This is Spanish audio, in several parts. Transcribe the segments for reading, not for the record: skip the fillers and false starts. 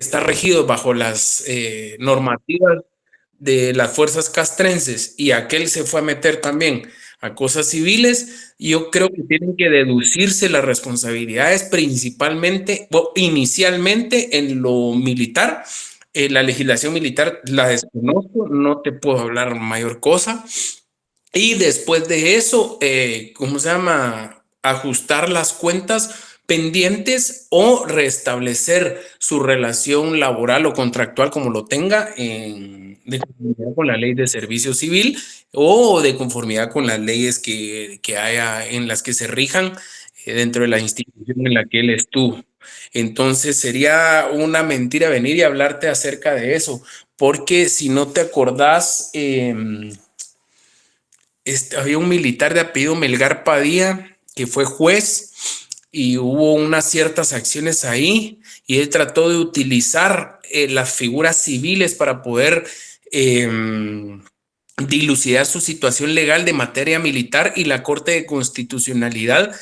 está regido bajo las normativas de las fuerzas castrenses y aquel se fue a meter también a cosas civiles, yo creo que tienen que deducirse las responsabilidades principalmente o inicialmente en lo militar. La legislación militar la desconozco, no te puedo hablar mayor cosa. Y después de eso, ¿cómo se llama? Ajustar las cuentas pendientes o restablecer su relación laboral o contractual como lo tenga de conformidad con la ley de servicio civil o de conformidad con las leyes que haya en las que se rijan dentro de la institución en la que él estuvo. Entonces sería una mentira venir y hablarte acerca de eso, porque si no te acordás, había un militar de apellido Melgar Padilla que fue juez y hubo unas ciertas acciones ahí y él trató de utilizar las figuras civiles para poder dilucidar su situación legal de materia militar y la Corte de Constitucionalidad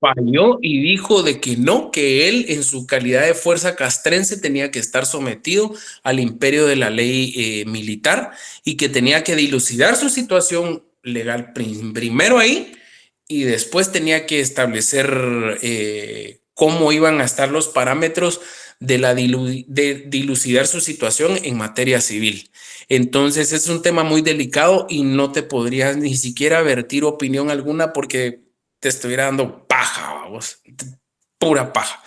falló y dijo de que no, que él en su calidad de fuerza castrense tenía que estar sometido al imperio de la ley militar y que tenía que dilucidar su situación legal primero ahí y después tenía que establecer cómo iban a estar los parámetros de dilucidar su situación en materia civil. Entonces es un tema muy delicado y no te podrías ni siquiera vertir opinión alguna porque te estuviera dando paja, vamos, pura paja.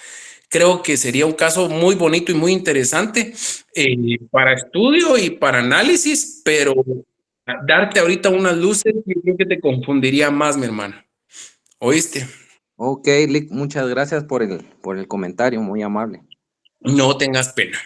Creo que sería un caso muy bonito y muy interesante para estudio y para análisis, pero darte ahorita unas luces, yo creo que te confundiría más, mi hermano. ¿Oíste? Ok, Lick, muchas gracias por el comentario, muy amable. No tengas pena.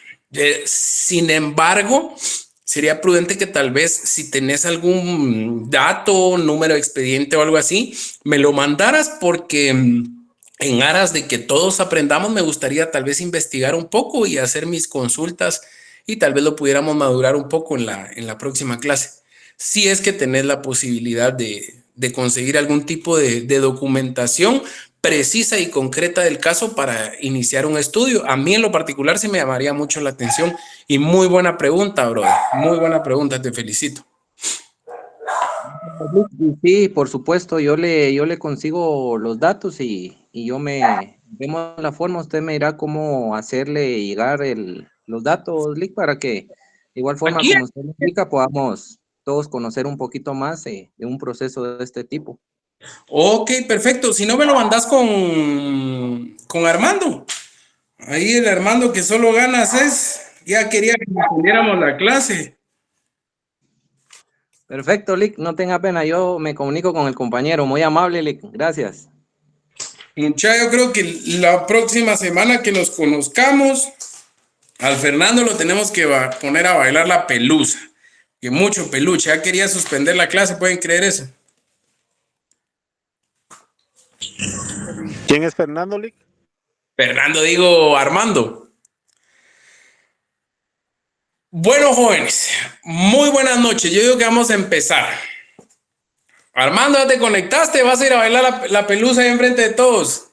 Sin embargo, sería prudente que tal vez si tenés algún dato, número de expediente o algo así, me lo mandaras porque en aras de que todos aprendamos, me gustaría tal vez investigar un poco y hacer mis consultas y tal vez lo pudiéramos madurar un poco en la próxima clase. Si es que tenés la posibilidad de conseguir algún tipo de documentación precisa y concreta del caso para iniciar un estudio. A mí en lo particular sí me llamaría mucho la atención y muy buena pregunta, brother. Muy buena pregunta, te felicito. Sí, por supuesto, yo le consigo los datos y vemos la forma, usted me dirá cómo hacerle llegar los datos, Lick, para que de igual forma Aquí. como usted me explica, podamos todos conocer un poquito más de un proceso de este tipo. Ok, perfecto. Si no me lo mandas con Armando. Ahí el Armando que solo ganas es. Ya quería que nos tuviéramos la clase. Perfecto, Lick, no tenga pena, yo me comunico con el compañero, muy amable, Lick, gracias. Mucha, yo creo que la próxima semana que nos conozcamos, al Fernando lo tenemos que poner a bailar la pelusa. Que mucho peluche. Ya quería suspender la clase, ¿pueden creer eso? ¿Quién es Fernando, Lick? Fernando, digo Armando. Bueno, jóvenes, muy buenas noches. Yo digo que vamos a empezar. Armando, ya te conectaste, vas a ir a bailar la pelusa ahí enfrente de todos.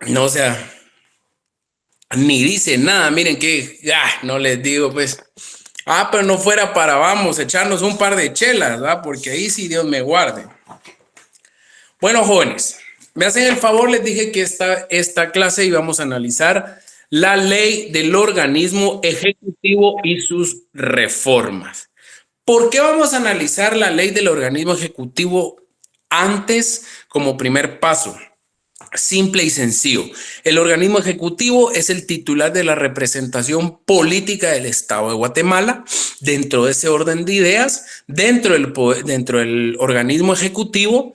No, o sea, ni dice nada. Miren que, no les digo, pues. Pero no fuera para, vamos, echarnos un par de chelas, ¿verdad? Porque ahí sí Dios me guarde. Bueno, jóvenes, me hacen el favor, les dije que esta clase íbamos a analizar la ley del organismo ejecutivo y sus reformas. ¿Por qué vamos a analizar la ley del organismo ejecutivo antes como primer paso? Simple y sencillo. El organismo ejecutivo es el titular de la representación política del Estado de Guatemala. Dentro de ese orden de ideas, dentro del organismo ejecutivo,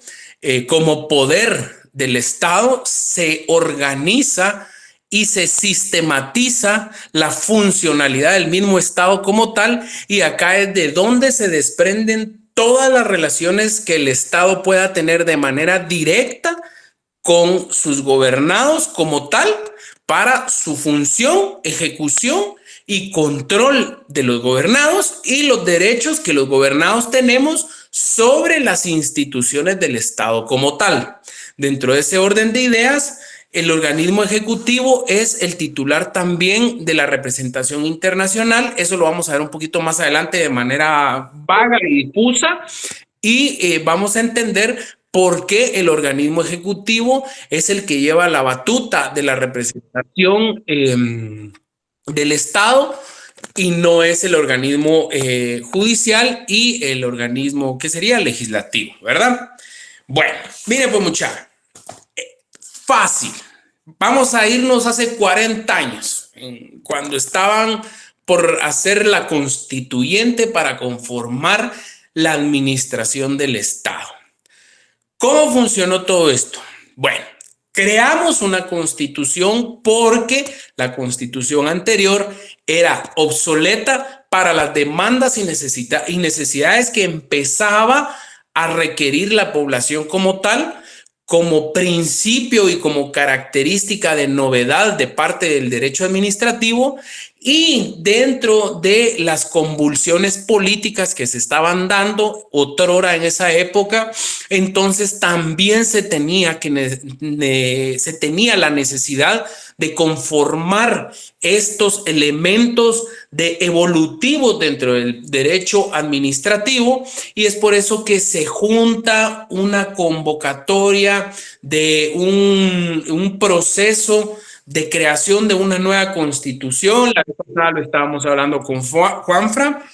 como poder del Estado, se organiza y se sistematiza la funcionalidad del mismo Estado como tal, y acá es de donde se desprenden todas las relaciones que el Estado pueda tener de manera directa con sus gobernados como tal para su función, ejecución y control de los gobernados y los derechos que los gobernados tenemos sobre las instituciones del Estado como tal. Dentro de ese orden de ideas, el organismo ejecutivo es el titular también de la representación internacional. Eso lo vamos a ver un poquito más adelante de manera vaga y difusa. Y vamos a entender por qué el organismo ejecutivo es el que lleva la batuta de la representación del Estado y no es el organismo judicial y el organismo que sería legislativo, ¿verdad? Bueno, miren pues muchachos, fácil. Vamos a irnos hace 40 años, cuando estaban por hacer la constituyente para conformar la administración del Estado. ¿Cómo funcionó todo esto? Bueno, creamos una constitución porque la constitución anterior era obsoleta para las demandas y necesidades que empezaba a requerir la población como tal, como principio y como característica de novedad de parte del derecho administrativo, y dentro de las convulsiones políticas que se estaban dando otrora en esa época, entonces también se tenía la necesidad de conformar estos elementos evolutivos dentro del derecho administrativo, y es por eso que se junta una convocatoria de un proceso de creación de una nueva constitución. La vez pasada lo estábamos hablando con Juanfra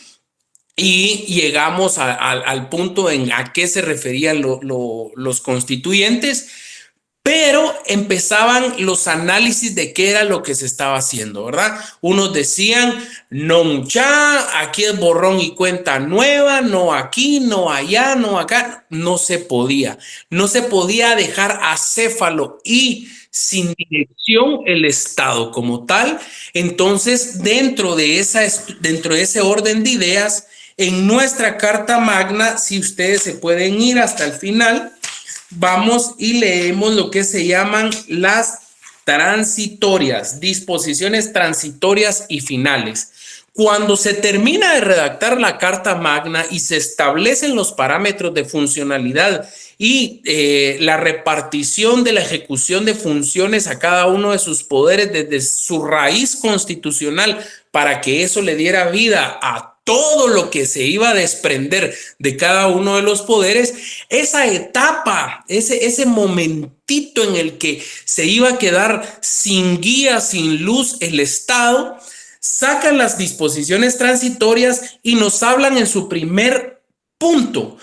y llegamos al punto en a qué se referían los constituyentes, pero empezaban los análisis de qué era lo que se estaba haciendo, ¿verdad? Unos decían, no mucha, aquí es borrón y cuenta nueva, no aquí, no allá, no acá. No se podía dejar acéfalo y sin dirección el Estado como tal. Entonces, dentro de ese orden de ideas, en nuestra Carta Magna, si ustedes se pueden ir hasta el final, vamos y leemos lo que se llaman las transitorias, disposiciones transitorias y finales. Cuando se termina de redactar la Carta Magna y se establecen los parámetros de funcionalidad y la repartición de la ejecución de funciones a cada uno de sus poderes desde su raíz constitucional, para que eso le diera vida a todo lo que se iba a desprender de cada uno de los poderes, esa etapa, ese momentito en el que se iba a quedar sin guía, sin luz el Estado, sacan las disposiciones transitorias y nos hablan en su primer punto.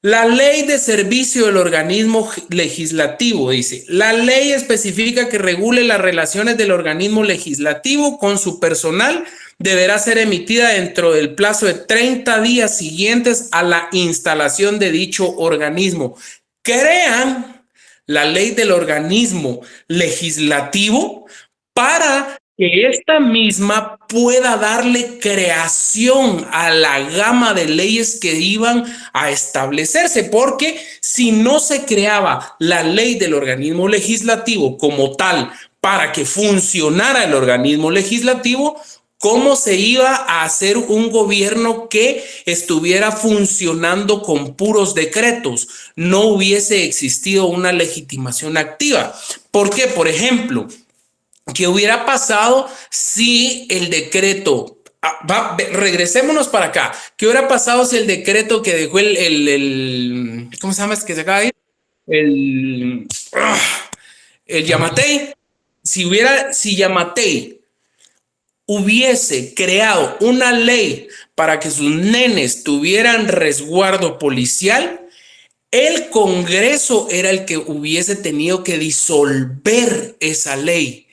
La ley de servicio del organismo legislativo dice: la ley especifica que regule las relaciones del organismo legislativo con su personal. Deberá ser emitida dentro del plazo de 30 días siguientes a la instalación de dicho organismo. Crean la ley del organismo legislativo para que esta misma pueda darle creación a la gama de leyes que iban a establecerse, porque si no se creaba la ley del organismo legislativo como tal para que funcionara el organismo legislativo, ¿cómo se iba a hacer un gobierno que estuviera funcionando con puros decretos? No hubiese existido una legitimación activa. ¿Por qué? Por ejemplo, ¿qué hubiera pasado si el decreto... regresémonos para acá. ¿Qué hubiera pasado si el decreto que dejó ¿cómo se llama? Es que se acaba de ir. El Yamatei. Si Yamatei hubiese creado una ley para que sus nenes tuvieran resguardo policial, el Congreso era el que hubiese tenido que disolver esa ley.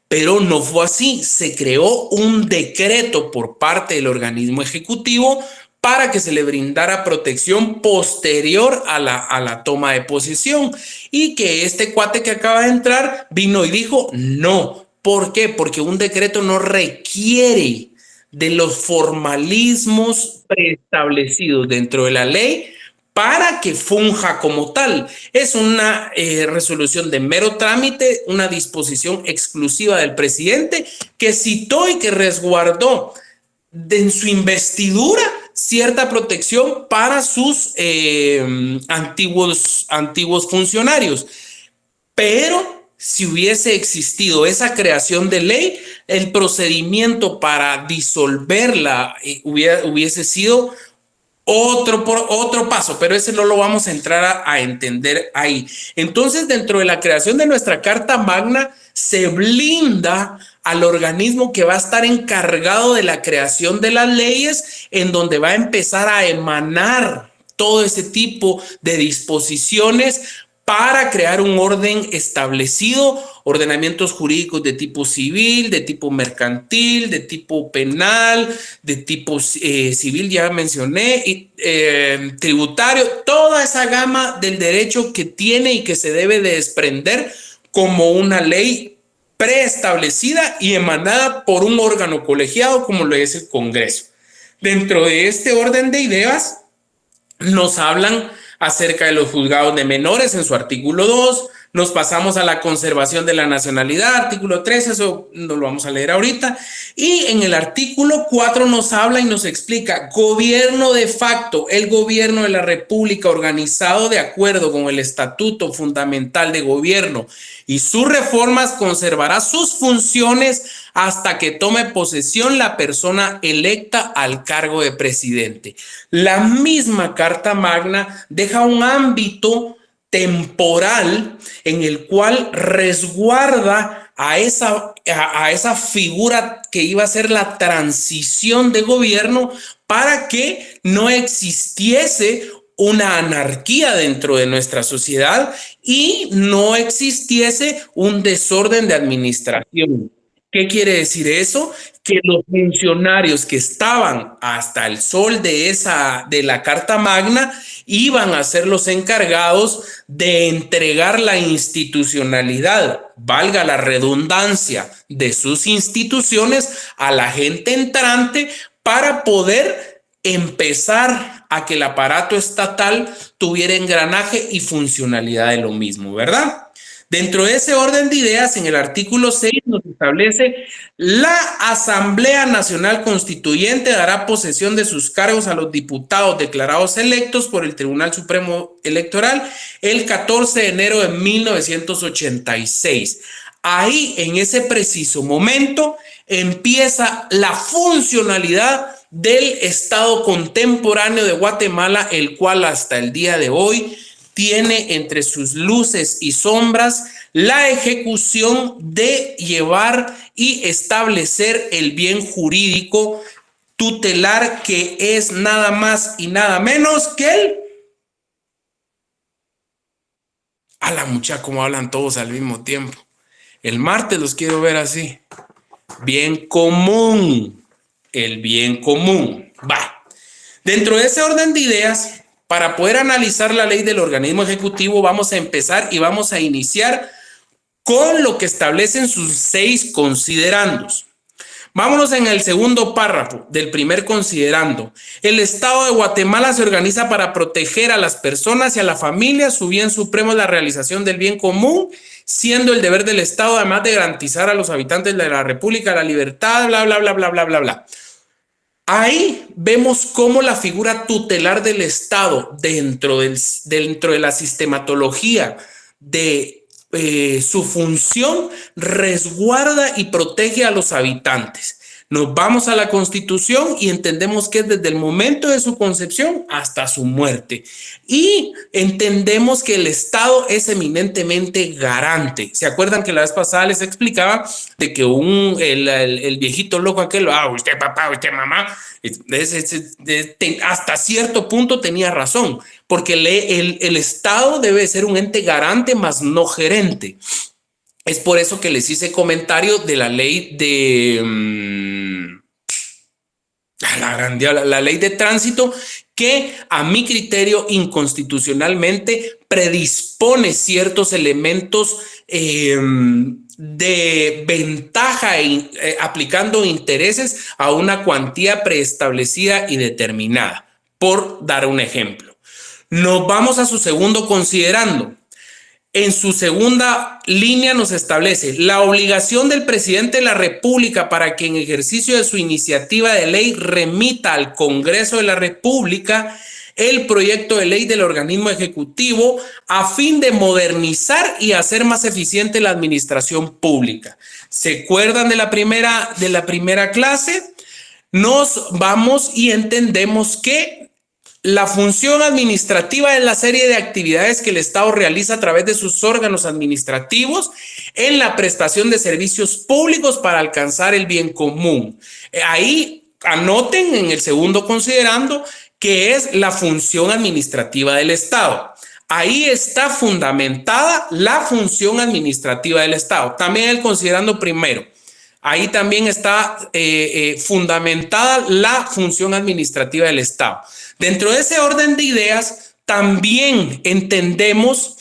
Pero no fue así. Se creó un decreto por parte del organismo ejecutivo para que se le brindara protección posterior a la toma de posesión, y que este cuate que acaba de entrar vino y dijo no. ¿Por qué? Porque un decreto no requiere de los formalismos preestablecidos dentro de la ley para que funja como tal. Es una resolución de mero trámite, una disposición exclusiva del presidente que citó y que resguardó en su investidura cierta protección para sus antiguos funcionarios. pero si hubiese existido esa creación de ley, el procedimiento para disolverla hubiese sido otro paso, pero ese no lo vamos a entrar a entender ahí. Entonces, dentro de la creación de nuestra Carta Magna, se blinda al organismo que va a estar encargado de la creación de las leyes, en donde va a empezar a emanar todo ese tipo de disposiciones para crear un orden establecido, ordenamientos jurídicos de tipo civil, de tipo mercantil, de tipo penal, de tipo civil, ya mencioné, y tributario, toda esa gama del derecho que tiene y que se debe de desprender como una ley preestablecida y emanada por un órgano colegiado como lo es el Congreso. Dentro de este orden de ideas nos hablan acerca de los juzgados de menores en su artículo 2, nos pasamos a la conservación de la nacionalidad, artículo 3, eso no lo vamos a leer ahorita, y en el artículo 4 nos habla y nos explica gobierno de facto, el gobierno de la República organizado de acuerdo con el Estatuto Fundamental de Gobierno y sus reformas conservará sus funciones hasta que tome posesión la persona electa al cargo de presidente. La misma Carta Magna deja un ámbito temporal en el cual resguarda a esa figura que iba a ser la transición de gobierno para que no existiese una anarquía dentro de nuestra sociedad y no existiese un desorden de administración. ¿Qué quiere decir eso? Que los funcionarios que estaban hasta el sol de la Carta Magna iban a ser los encargados de entregar la institucionalidad, valga la redundancia, de sus instituciones a la gente entrante para poder empezar a que el aparato estatal tuviera engranaje y funcionalidad de lo mismo, ¿verdad? Dentro de ese orden de ideas, en el artículo 6 nos establece la Asamblea Nacional Constituyente dará posesión de sus cargos a los diputados declarados electos por el Tribunal Supremo Electoral el 14 de enero de 1986. Ahí, en ese preciso momento, empieza la funcionalidad del Estado contemporáneo de Guatemala, el cual hasta el día de hoy tiene entre sus luces y sombras la ejecución de llevar y establecer el bien jurídico tutelar, que es nada más y nada menos que el... A la muchacha, como hablan todos al mismo tiempo. El martes los quiero ver así. Bien común. El bien común. Va. Dentro de ese orden de ideas, para poder analizar la ley del organismo ejecutivo, vamos a empezar y vamos a iniciar con lo que establecen sus 6 considerandos. Vámonos en el segundo párrafo del primer considerando. El Estado de Guatemala se organiza para proteger a las personas y a la familia. Su bien supremo es la realización del bien común, siendo el deber del Estado, además de garantizar a los habitantes de la República la libertad, bla, bla, bla, bla, bla, bla, bla. Ahí vemos cómo la figura tutelar del Estado dentro de la sistematología de su función resguarda y protege a los habitantes. Nos vamos a la Constitución y entendemos que es desde el momento de su concepción hasta su muerte. Y entendemos que el Estado es eminentemente garante. ¿Se acuerdan que la vez pasada les explicaba de que el viejito loco aquel, usted papá, usted mamá, hasta cierto punto tenía razón, porque el Estado debe ser un ente garante, más no gerente. Es por eso que les hice comentario de la ley de la ley de tránsito, que a mi criterio inconstitucionalmente predispone ciertos elementos de ventaja aplicando intereses a una cuantía preestablecida y determinada, por dar un ejemplo. Nos vamos a su segundo considerando. En su segunda línea nos establece la obligación del presidente de la República para que en ejercicio de su iniciativa de ley remita al Congreso de la República el proyecto de ley del organismo ejecutivo a fin de modernizar y hacer más eficiente la administración pública. ¿Se acuerdan de la primera clase? Nos vamos y entendemos que la función administrativa es la serie de actividades que el Estado realiza a través de sus órganos administrativos en la prestación de servicios públicos para alcanzar el bien común. Ahí anoten en el segundo considerando que es la función administrativa del Estado. Ahí está fundamentada la función administrativa del Estado. También el considerando primero. Ahí también está fundamentada la función administrativa del Estado. Dentro de ese orden de ideas, también entendemos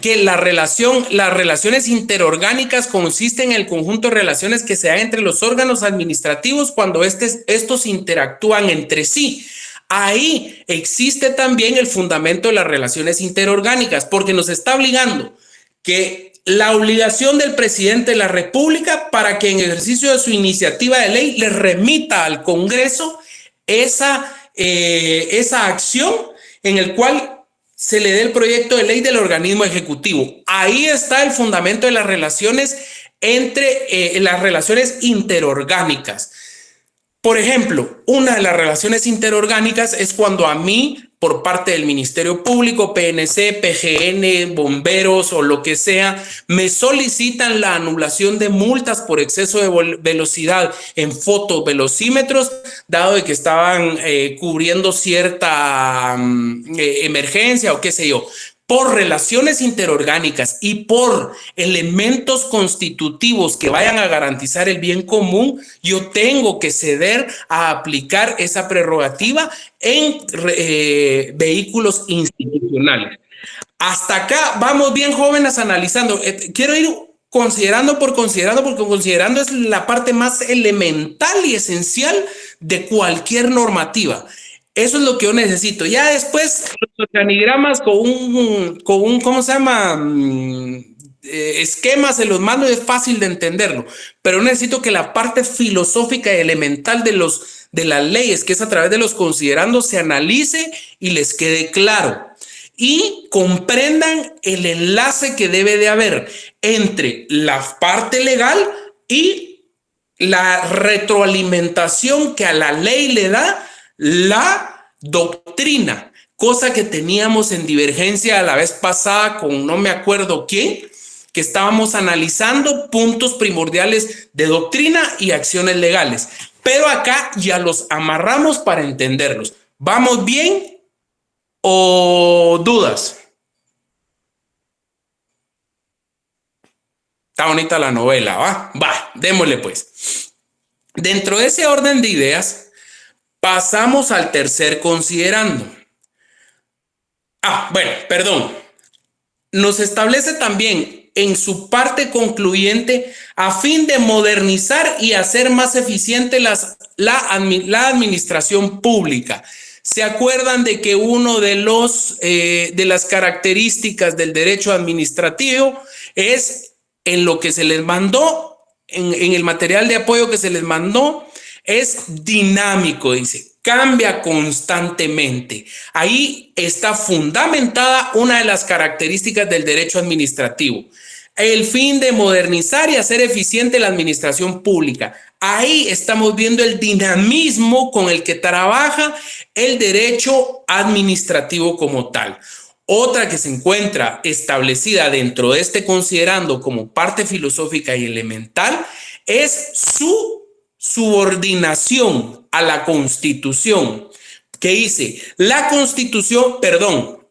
que las relaciones interorgánicas consisten en el conjunto de relaciones que se dan entre los órganos administrativos cuando estos interactúan entre sí. Ahí existe también el fundamento de las relaciones interorgánicas, porque nos está obligando que la obligación del presidente de la República para que en ejercicio de su iniciativa de ley le remita al Congreso esa acción en el cual se le dé el proyecto de ley del organismo ejecutivo. Ahí está el fundamento de las relaciones las relaciones interorgánicas. Por ejemplo, una de las relaciones interorgánicas es cuando a mí, por parte del Ministerio Público, PNC, PGN, bomberos o lo que sea, me solicitan la anulación de multas por exceso de velocidad en fotovelocímetros, dado de que estaban cubriendo cierta emergencia o qué sé yo. Por relaciones interorgánicas y por elementos constitutivos que vayan a garantizar el bien común, yo tengo que ceder a aplicar esa prerrogativa en vehículos institucionales. Hasta acá vamos bien, jóvenes, analizando. Quiero ir considerando porque considerando es la parte más elemental y esencial de cualquier normativa. Eso es lo que yo necesito. Ya después, los organigramas con un ¿cómo se llama? Esquemas se los mando, es fácil de entenderlo. Pero necesito que la parte filosófica y elemental de las leyes, que es a través de los considerandos, se analice y les quede claro. Y comprendan el enlace que debe de haber entre la parte legal y la retroalimentación que a la ley le da la doctrina, cosa que teníamos en divergencia la vez pasada con no me acuerdo quién, que estábamos analizando puntos primordiales de doctrina y acciones legales. Pero acá ya los amarramos para entenderlos. ¿Vamos bien o dudas? Está bonita la novela, ¿va? Va, démosle pues. Dentro de ese orden de ideas, pasamos al tercer considerando. Nos establece también en su parte concluyente a fin de modernizar y hacer más eficiente la administración pública. ¿Se acuerdan de que uno de las características del derecho administrativo es en lo que se les mandó, en el material de apoyo que se les mandó, es dinámico, dice, cambia constantemente. Ahí está fundamentada una de las características del derecho administrativo. El fin de modernizar y hacer eficiente la administración pública. Ahí estamos viendo el dinamismo con el que trabaja el derecho administrativo como tal. Otra que se encuentra establecida dentro de este considerando como parte filosófica y elemental es su subordinación a la Constitución, que dice la Constitución,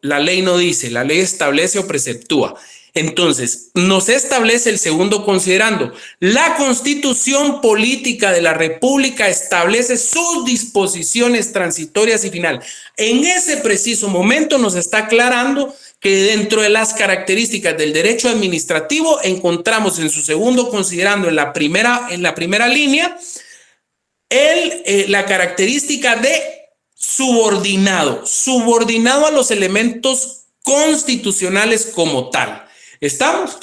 la ley no dice, la ley establece o preceptúa. Entonces, nos establece el segundo considerando. La Constitución Política de la República establece sus disposiciones transitorias y final. En ese preciso momento nos está aclarando que dentro de las características del derecho administrativo encontramos en su segundo considerando en la primera línea la característica de subordinado a los elementos constitucionales como tal. ¿Estamos?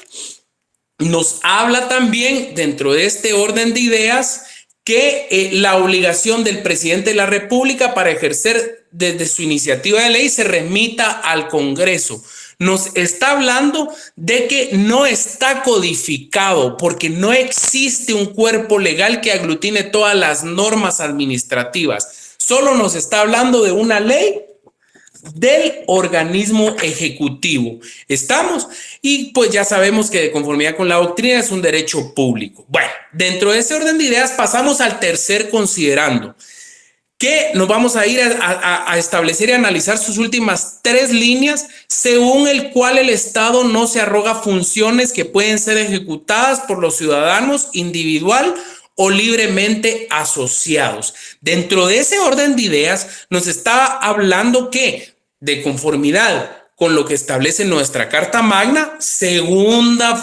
Nos habla también dentro de este orden de ideas que la obligación del presidente de la República para ejercer desde su iniciativa de ley se remita al Congreso. Nos está hablando de que no está codificado porque no existe un cuerpo legal que aglutine todas las normas administrativas. Solo nos está hablando de una ley del organismo ejecutivo. ¿Estamos? Y pues ya sabemos que de conformidad con la doctrina es un derecho público. Bueno, dentro de ese orden de ideas pasamos al tercer considerando, que nos vamos a ir a establecer y analizar sus últimas 3 líneas, según el cual el Estado no se arroga funciones que pueden ser ejecutadas por los ciudadanos individual o libremente asociados. Dentro de ese orden de ideas nos está hablando que, de conformidad con lo que establece nuestra Carta Magna, segunda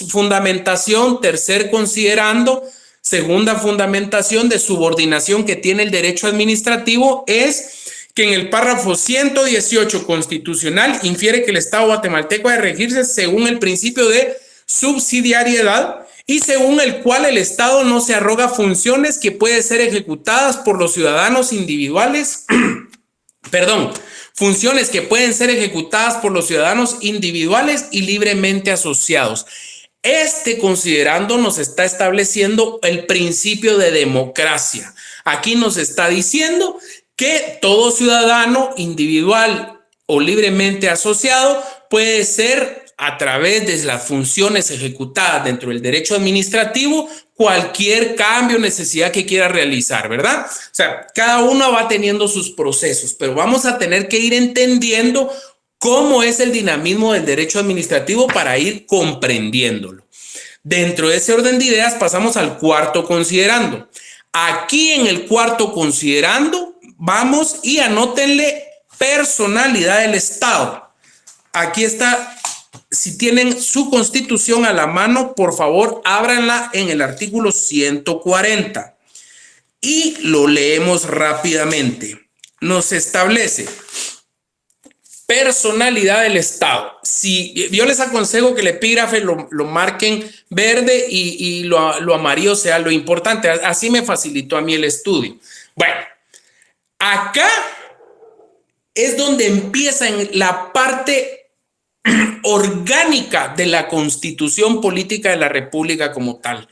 fundamentación, tercer considerando, segunda fundamentación de subordinación que tiene el derecho administrativo es que en el párrafo 118 constitucional infiere que el Estado guatemalteco ha de regirse según el principio de subsidiariedad y según el cual el Estado no se arroga funciones que pueden ser ejecutadas por los ciudadanos individuales, funciones que pueden ser ejecutadas por los ciudadanos individuales y libremente asociados. Este considerando nos está estableciendo el principio de democracia. Aquí nos está diciendo que todo ciudadano individual o libremente asociado puede ser, a través de las funciones ejecutadas dentro del derecho administrativo, cualquier cambio o necesidad que quiera realizar, ¿verdad? O sea, cada uno va teniendo sus procesos, pero vamos a tener que ir entendiendo cómo es el dinamismo del derecho administrativo para ir comprendiéndolo. Dentro de ese orden de ideas pasamos al cuarto considerando. Aquí en el cuarto considerando vamos y anótenle personalidad del Estado. Aquí está, si tienen su constitución a la mano, por favor, ábranla en el artículo 140 y lo leemos rápidamente. Nos establece personalidad del Estado. Si yo les aconsejo que el epígrafe lo marquen verde y lo amarillo sea lo importante. Así me facilitó a mí el estudio. Bueno, acá es donde empieza en la parte orgánica de la Constitución Política de la República como tal.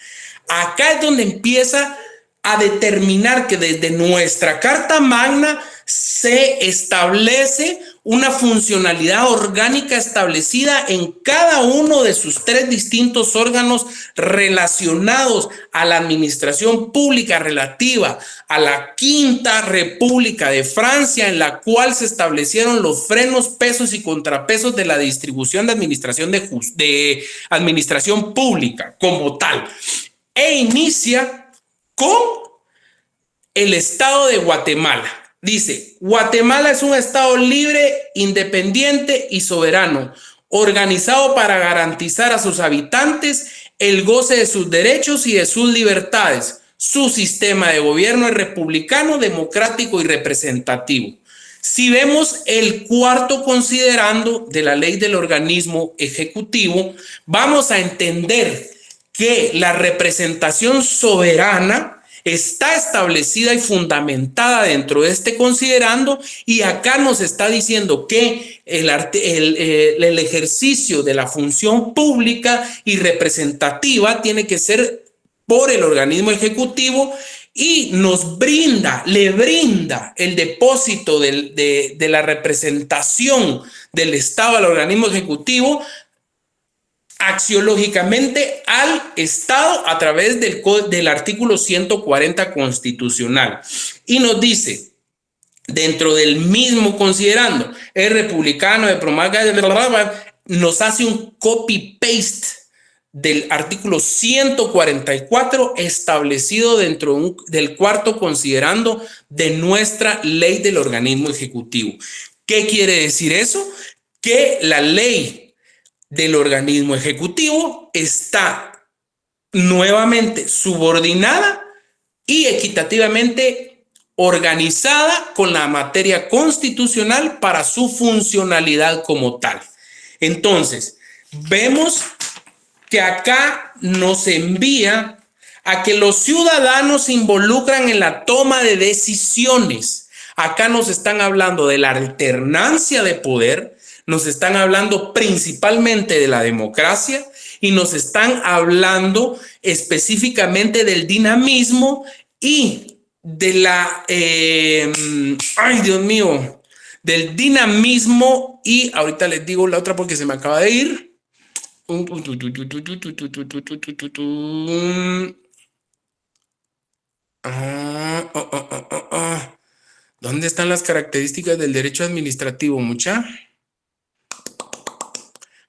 Acá es donde empieza a determinar que desde nuestra Carta Magna se establece una funcionalidad orgánica establecida en cada uno de sus 3 distintos órganos relacionados a la administración pública relativa a la Quinta República de Francia, en la cual se establecieron los frenos, pesos y contrapesos de la distribución de administración pública como tal, e inicia con el Estado de Guatemala. Dice, Guatemala es un Estado libre, independiente y soberano, organizado para garantizar a sus habitantes el goce de sus derechos y de sus libertades. Su sistema de gobierno es republicano, democrático y representativo. Si vemos el cuarto considerando de la ley del organismo ejecutivo, vamos a entender que la representación soberana está establecida y fundamentada dentro de este considerando, y acá nos está diciendo que el ejercicio de la función pública y representativa tiene que ser por el organismo ejecutivo y le brinda el depósito de la representación del Estado al organismo ejecutivo axiológicamente al Estado a través del artículo 140 constitucional. Y nos dice, dentro del mismo considerando, es republicano, de promarca, nos hace un copy-paste del artículo 144 establecido dentro del cuarto considerando de nuestra ley del organismo ejecutivo. ¿Qué quiere decir eso? Que la ley del organismo ejecutivo está nuevamente subordinada y equitativamente organizada con la materia constitucional para su funcionalidad como tal. Entonces, vemos que acá nos envía a que los ciudadanos se involucran en la toma de decisiones Acá nos están hablando de la alternancia de poder, nos están hablando principalmente de la democracia y nos están hablando específicamente del dinamismo y de la, ay Dios mío, del dinamismo y ahorita les digo la otra porque se me acaba de ir. ¿Dónde están las características del derecho administrativo, mucha?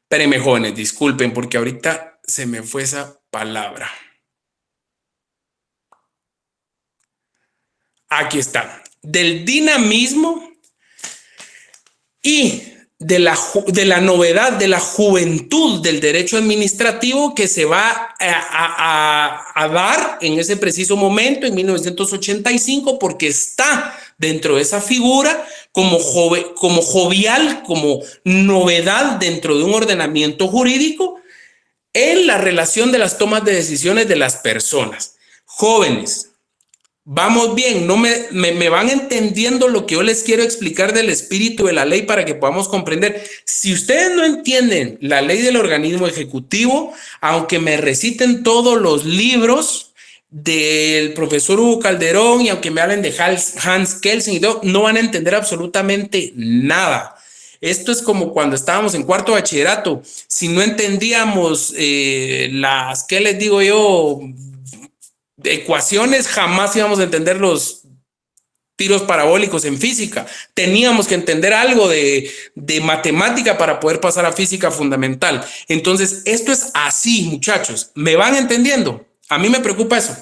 Espérenme, jóvenes, disculpen porque ahorita se me fue esa palabra. Aquí está. Del dinamismo y de la novedad, de la juventud del derecho administrativo que se va a dar en ese preciso momento, en 1985, porque está dentro de esa figura como jovial, como novedad dentro de un ordenamiento jurídico en la relación de las tomas de decisiones de las personas. Jóvenes, vamos bien, no me van entendiendo lo que yo les quiero explicar del espíritu de la ley para que podamos comprender. Si ustedes no entienden la ley del organismo ejecutivo, aunque me reciten todos los libros del profesor Hugo Calderón y aunque me hablen de Hans Kelsen y todo, no van a entender absolutamente nada. Esto es como cuando estábamos en cuarto bachillerato. Si no entendíamos las, ¿qué les digo yo? Ecuaciones, jamás íbamos a entender los tiros parabólicos en física. Teníamos que entender algo de matemática para poder pasar a física fundamental. Entonces, esto es así, muchachos. ¿Me van entendiendo? A mí me preocupa eso.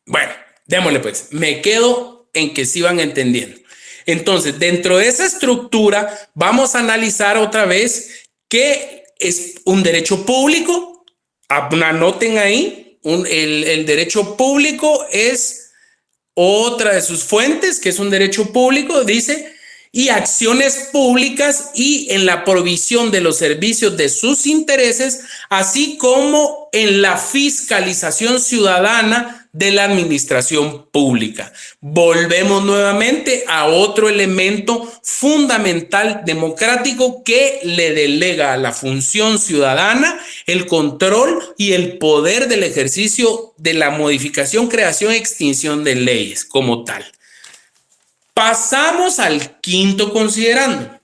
Bueno, démosle pues. Me quedo en que sí van entendiendo. Entonces, dentro de esa estructura, vamos a analizar otra vez qué es un derecho público. Anoten ahí, el derecho público es otra de sus fuentes, que es un derecho público, dice, y acciones públicas y en la provisión de los servicios de sus intereses, así como en la fiscalización ciudadana de la administración pública. Volvemos nuevamente a otro elemento fundamental democrático que le delega a la función ciudadana el control y el poder del ejercicio de la modificación, creación y extinción de leyes como tal. Pasamos al quinto considerando.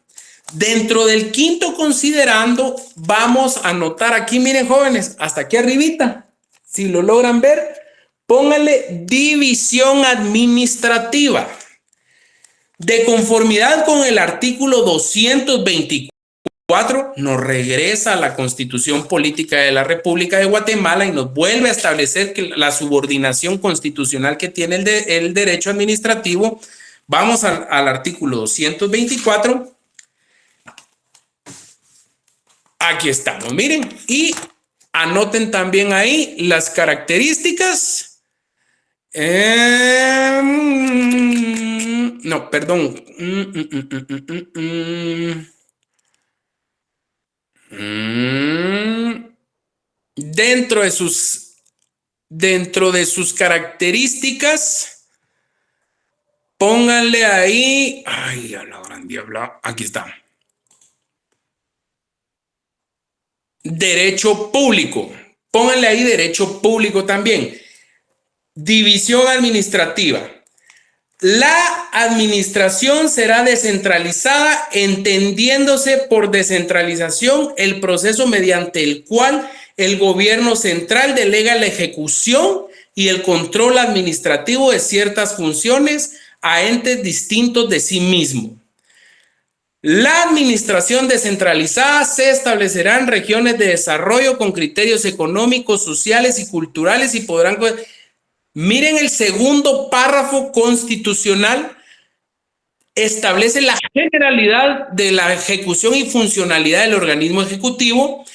Dentro del quinto considerando vamos a anotar aquí, miren jóvenes, hasta aquí arribita, si lo logran ver, pónganle división administrativa. De conformidad con el artículo 224, nos regresa a la Constitución Política de la República de Guatemala y nos vuelve a establecer que la subordinación constitucional que tiene el derecho administrativo. Vamos al artículo 224. Aquí estamos, miren, y anoten también ahí las características. No, perdón. Dentro de sus características, pónganle ahí. Ay, a la gran diabla. Aquí está. Derecho público. Pónganle ahí derecho público también. División administrativa. La administración será descentralizada, entendiéndose por descentralización el proceso mediante el cual el gobierno central delega la ejecución y el control administrativo de ciertas funciones a entes distintos de sí mismo. La administración descentralizada se establecerá en regiones de desarrollo con criterios económicos, sociales y culturales y podrán... Miren el segundo párrafo constitucional, establece la generalidad de la ejecución y funcionalidad del organismo ejecutivo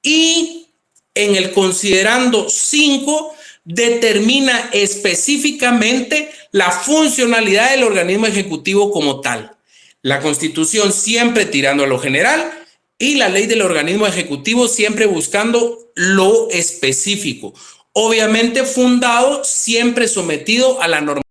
y en el considerando 5 determina específicamente la funcionalidad del organismo ejecutivo como tal. La Constitución siempre tirando a lo general y la ley del organismo ejecutivo siempre buscando lo específico. Obviamente fundado, siempre sometido a la normativa